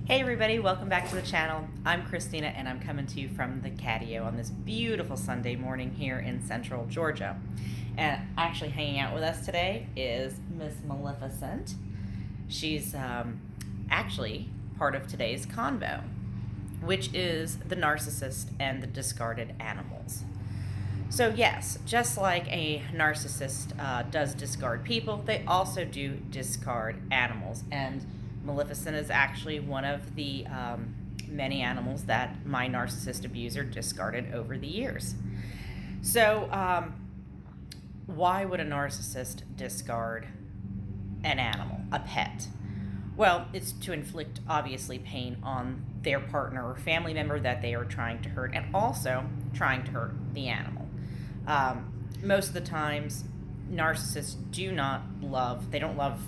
Hey everybody, welcome back to the channel. I'm Christina and I'm coming to you from the Catio on this beautiful Sunday morning here in central Georgia. And actually hanging out with us today is Miss Maleficent. She's actually part of today's convo, which is the narcissist and the discarded animals. So yes, just like a narcissist does discard people, they also do discard animals. And Maleficent is actually one of the many animals that my narcissist abuser discarded over the years. So why would a narcissist discard an animal, a pet? Well, it's to inflict, obviously, pain on their partner or family member that they are trying to hurt, and also trying to hurt the animal. Most of the times, narcissists they don't love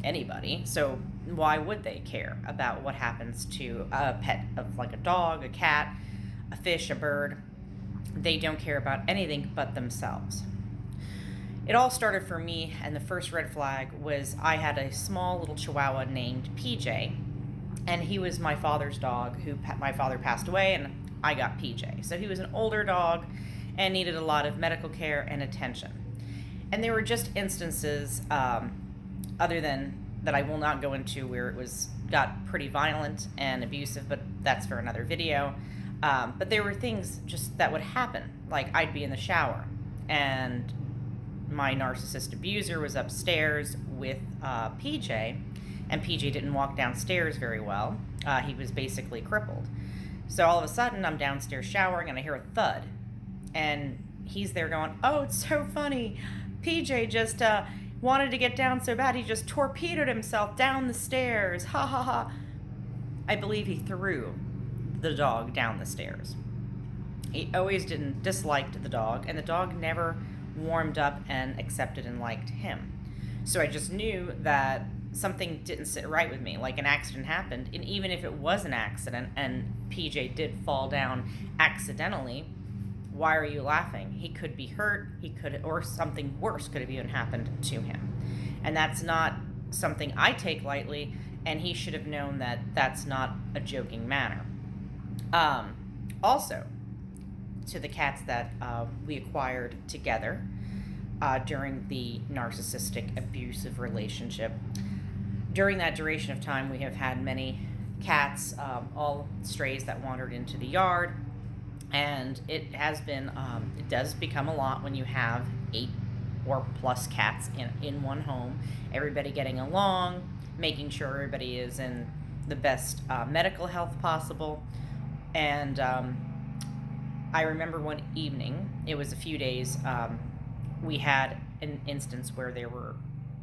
anybody, so why would they care about what happens to a pet of like a dog, a cat, a fish, a bird? They don't care about anything but themselves. It all started for me, and the first red flag was I had a small little chihuahua named PJ, and he was my father's dog my father passed away, and I got PJ. So he was an older dog and needed a lot of medical care and attention. And there were just instances, other than that I will not go into, where it got pretty violent and abusive, but that's for another video. But there were things just that would happen, like I'd be in the shower and my narcissist abuser was upstairs with PJ, and PJ didn't walk downstairs very well. He was basically crippled. So all of a sudden, I'm downstairs showering and I hear a thud. And he's there going, "Oh, it's so funny. PJ just wanted to get down so bad, he just torpedoed himself down the stairs. Ha ha ha." I believe he threw the dog down the stairs. He always disliked the dog, and the dog never warmed up and accepted and liked him. So I just knew that something didn't sit right with me, like an accident happened. And even if it was an accident and PJ did fall down accidentally, why are you laughing? He could be hurt, or something worse could have even happened to him. And that's not something I take lightly, and he should have known that that's not a joking matter. Also, to the cats that we acquired together during the narcissistic abusive relationship. During that duration of time, we have had many cats, all strays that wandered into the yard, and it does become a lot when you have 8 or plus cats in one home, everybody getting along, making sure everybody is in the best medical health possible. And I remember one evening, it was a few days, we had an instance where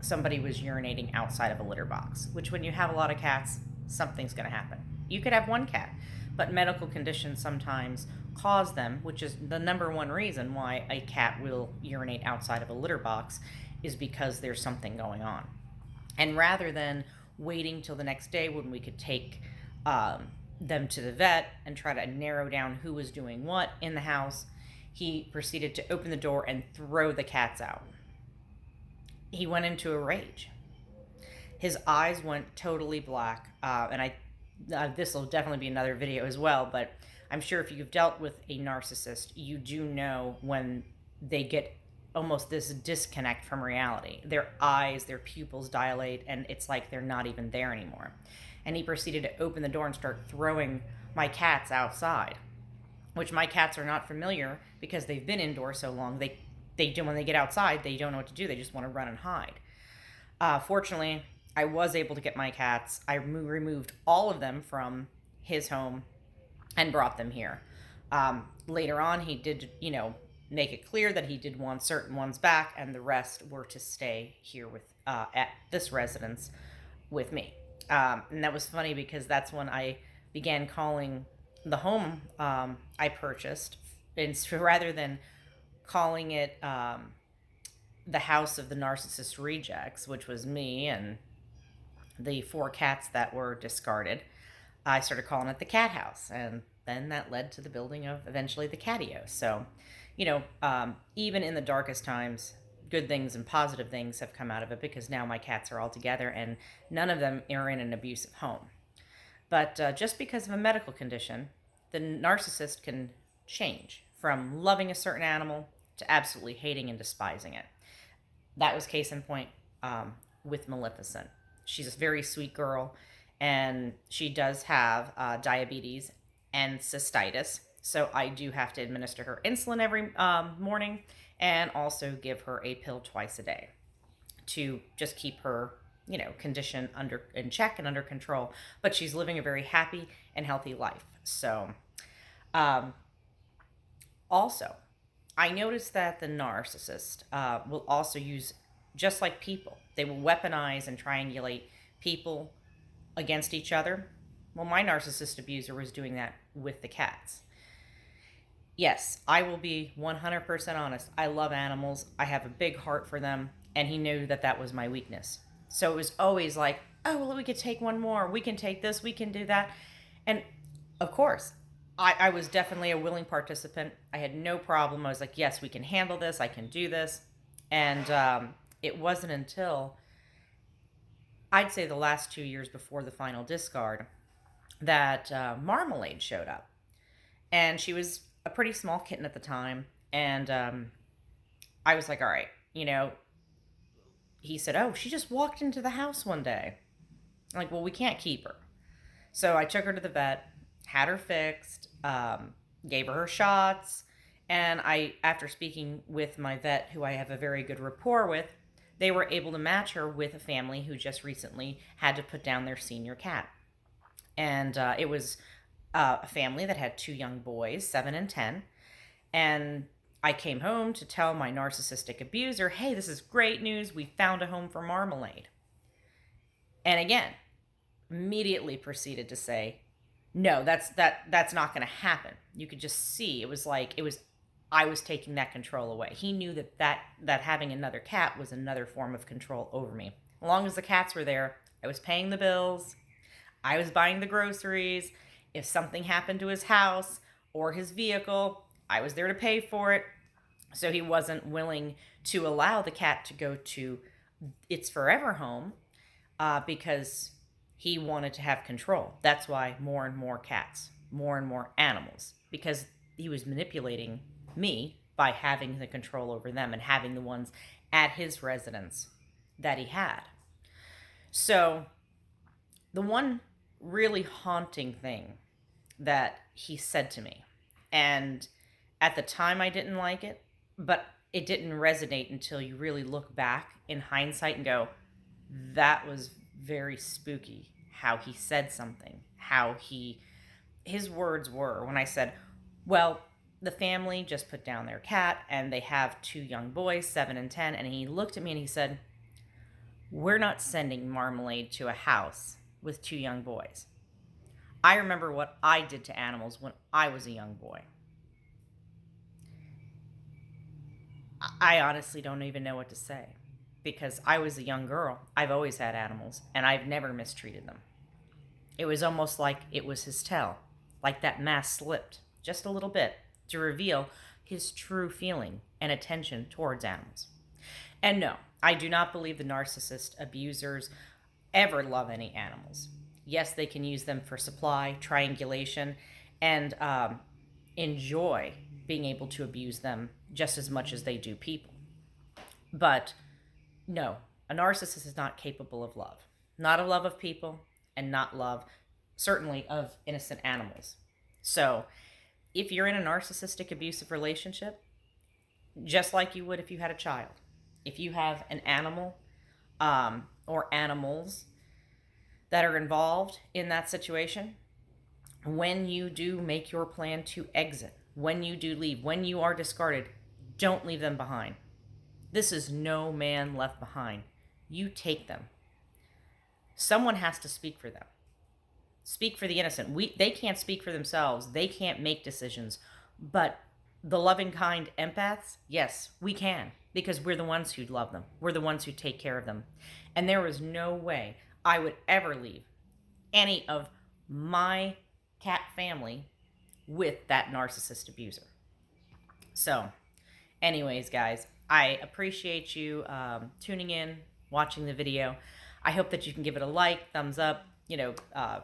somebody was urinating outside of a litter box, which when you have a lot of cats, something's going to happen. You could have one cat, but medical conditions sometimes cause them, which is the number one reason why a cat will urinate outside of a litter box, is because there's something going on. And rather than waiting till the next day when we could take them to the vet and try to narrow down who was doing what in the house, he proceeded to open the door and throw the cats out. He went into a rage. His eyes went totally black, and this will definitely be another video as well, but I'm sure if you've dealt with a narcissist, you do know when they get almost this disconnect from reality. Their eyes, their pupils dilate, and it's like they're not even there anymore. And he proceeded to open the door and start throwing my cats outside, which my cats are not familiar because they've been indoors so long. They do, when they get outside, they don't know what to do. They just want to run and hide. Fortunately, I was able to get my cats. I removed all of them from his home and brought them here. Later on, he did, make it clear that he did want certain ones back, and the rest were to stay here at this residence with me. And that was funny because that's when I began calling the home I purchased, and so rather than calling it the house of the narcissist rejects, which was me and the 4 cats that were discarded, I started calling it the cat house, and then that led to the building of eventually the Catio. So, even in the darkest times, good things and positive things have come out of it, because now my cats are all together and none of them are in an abusive home. But just because of a medical condition, the narcissist can change from loving a certain animal to absolutely hating and despising it. That was case in point with Maleficent. She's a very sweet girl, and she does have diabetes and cystitis. So I do have to administer her insulin every morning and also give her a pill twice a day to just keep her, condition in check and under control. But she's living a very happy and healthy life. So, also, I noticed that the narcissist will also use, just like people, they will weaponize and triangulate people against each other. Well, my narcissist abuser was doing that with the cats. Yes, I will be 100% honest. I love animals. I have a big heart for them, and he knew that that was my weakness. So it was always like, oh, well, we could take one more. We can take this. We can do that. And of course, I was definitely a willing participant. I had no problem. I was like, yes, we can handle this. I can do this. And it wasn't until, I'd say, the last 2 years before the final discard that Marmalade showed up. And she was a pretty small kitten at the time. And I was like, all right, he said, oh, she just walked into the house one day. I'm like, well, we can't keep her. So I took her to the vet, had her fixed, gave her shots. And after speaking with my vet, who I have a very good rapport with, they were able to match her with a family who just recently had to put down their senior cat. And it was a family that had 2 young boys, 7 and 10. And I came home to tell my narcissistic abuser, hey, this is great news. We found a home for Marmalade. And again, immediately proceeded to say, no, that's not going to happen. You could just see I was taking that control away. He knew that having another cat was another form of control over me. As long as the cats were there, I was paying the bills, I was buying the groceries. If something happened to his house or his vehicle, I was there to pay for it. So he wasn't willing to allow the cat to go to its forever home because he wanted to have control. That's why more and more cats, more and more animals, because he was manipulating me by having the control over them and having the ones at his residence that he had. So the one really haunting thing that he said to me, and at the time I didn't like it, but it didn't resonate until you really look back in hindsight and go, that was very spooky how he said something, how his words were when I said, well, the family just put down their cat and they have 2 young boys, 7 and 10. And he looked at me and he said, we're not sending Marmalade to a house with 2 young boys. I remember what I did to animals when I was a young boy. I honestly don't even know what to say because I was a young girl. I've always had animals and I've never mistreated them. It was almost like it was his tell, like that mask slipped just a little bit to reveal his true feeling and attention towards animals. And no, I do not believe the narcissist abusers ever love any animals. Yes, they can use them for supply, triangulation, and enjoy being able to abuse them just as much as they do people. But no, a narcissist is not capable of love. Not a love of people, and not love, certainly, of innocent animals. So if you're in a narcissistic abusive relationship, just like you would if you had a child, if you have an animal or animals that are involved in that situation, when you do make your plan to exit, when you do leave, when you are discarded, don't leave them behind. This is no man left behind. You take them. Someone has to speak for them. Speak for the innocent. They can't speak for themselves. They can't make decisions. But the loving, kind empaths, yes, we can, because we're the ones who love them. We're the ones who take care of them. And there was no way I would ever leave any of my cat family with that narcissist abuser. So, anyways, guys, I appreciate you tuning in, watching the video. I hope that you can give it a like, thumbs up,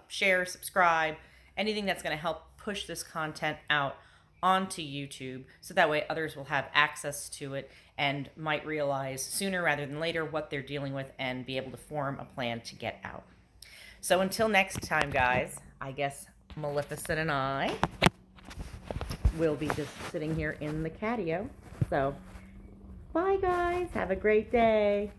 share, subscribe, anything that's going to help push this content out onto YouTube, so that way others will have access to it and might realize sooner rather than later what they're dealing with and be able to form a plan to get out. So until next time, guys, I guess Maleficent and I will be just sitting here in the Catio. So bye, guys. Have a great day.